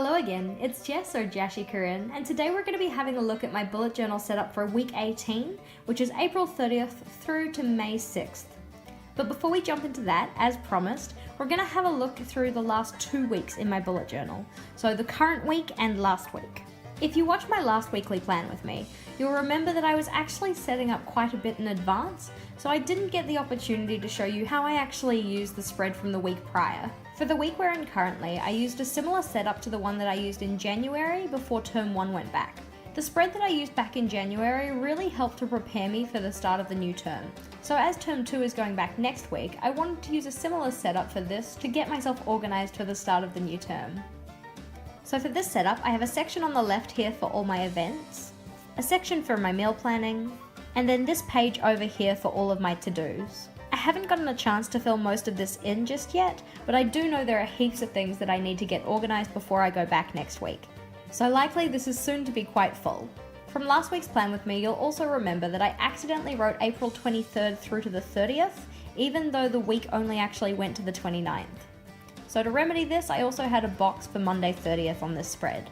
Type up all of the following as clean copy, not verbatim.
Hello again, it's Jess or JashiiCorrin, and today we're going to be having a look at my bullet journal setup for week 18, which is April 30th through to May 6th. But before we jump into that, as promised, we're going to have a look through the last 2 weeks in my bullet journal, so the current week and last week. If you watched my last weekly plan with me, you'll remember that I was actually setting up quite a bit in advance, so I didn't get the opportunity to show you how I actually used the spread from the week prior. For the week we're in currently, I used a similar setup to the one that I used in January before term 1 went back. The spread that I used back in January really helped to prepare me for the start of the new term. So as term 2 is going back next week, I wanted to use a similar setup for this to get myself organised for the start of the new term. So for this setup, I have a section on the left here for all my events, a section for my meal planning, and then this page over here for all of my to-dos. I haven't gotten a chance to fill most of this in just yet, but I do know there are heaps of things that I need to get organised before I go back next week. So likely this is soon to be quite full. From last week's plan with me, you'll also remember that I accidentally wrote April 23rd through to the 30th, even though the week only actually went to the 29th. So to remedy this, I also had a box for Monday 30th on this spread.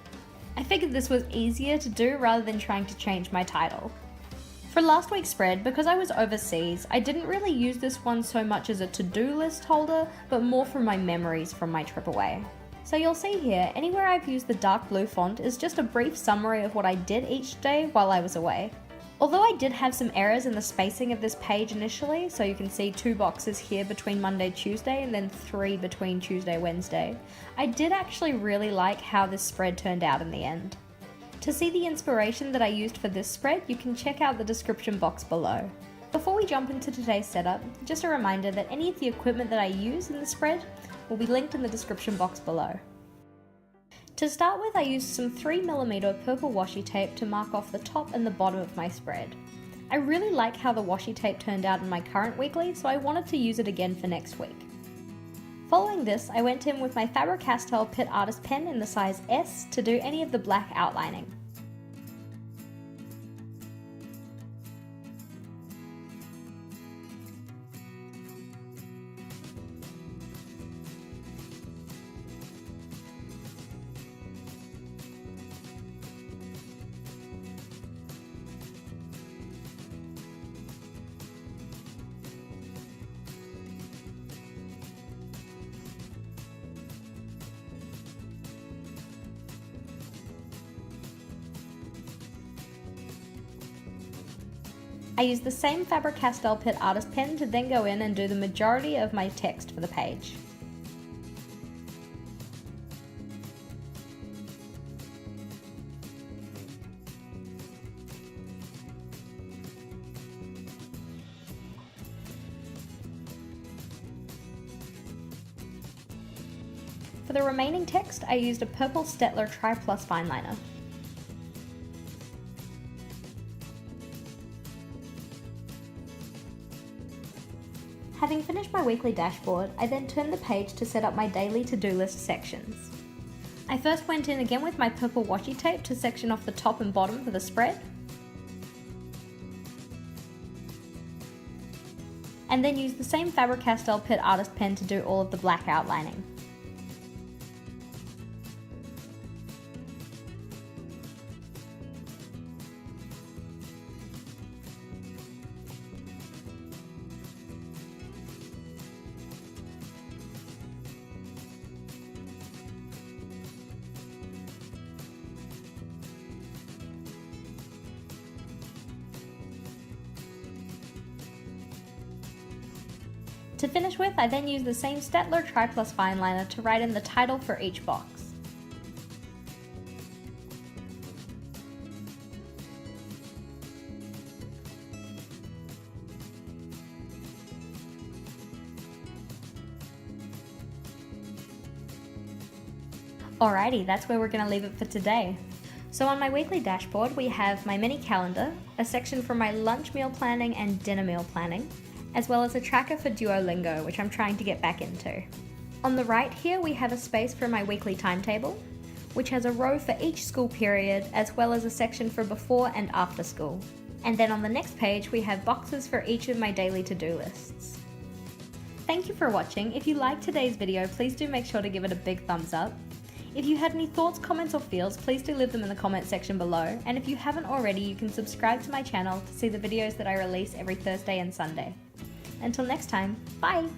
I figured this was easier to do rather than trying to change my title. For last week's spread, because I was overseas, I didn't really use this one so much as a to-do list holder, but more from my memories from my trip away. So you'll see here, anywhere I've used the dark blue font is just a brief summary of what I did each day while I was away. Although I did have some errors in the spacing of this page initially, so you can see 2 boxes here between Monday, Tuesday, and then 3 between Tuesday, Wednesday, I did actually really like how this spread turned out in the end. To see the inspiration that I used for this spread, you can check out the description box below. Before we jump into today's setup, just a reminder that any of the equipment that I use in the spread will be linked in the description box below. To start with, I used some 3mm purple washi tape to mark off the top and the bottom of my spread. I really like how the washi tape turned out in my current weekly, so I wanted to use it again for next week. Following this, I went in with my Faber-Castell Pitt Artist pen in the size S to do any of the black outlining. I used the same Faber-Castell Pitt Artist pen to then go in and do the majority of my text for the page. For the remaining text, I used a purple Staedtler Tri Plus fine liner. Having finished my weekly dashboard, I then turned the page to set up my daily to-do list sections. I first went in again with my purple washi tape to section off the top and bottom for the spread, and then used the same Faber-Castell Pitt Artist pen to do all of the black outlining. To finish with, I then used the same Staedtler Tri Plus fine liner to write in the title for each box. Alrighty, that's where we're going to leave it for today. So on my weekly dashboard, we have my mini calendar, a section for my lunch meal planning and dinner meal planning, as well as a tracker for Duolingo, which I'm trying to get back into. On the right here, we have a space for my weekly timetable, which has a row for each school period, as well as a section for before and after school. And then on the next page, we have boxes for each of my daily to-do lists. Thank you for watching. If you liked today's video, please do make sure to give it a big thumbs up. If you had any thoughts, comments or feels, please do leave them in the comment section below, and if you haven't already, you can subscribe to my channel to see the videos that I release every Thursday and Sunday. Until next time, bye!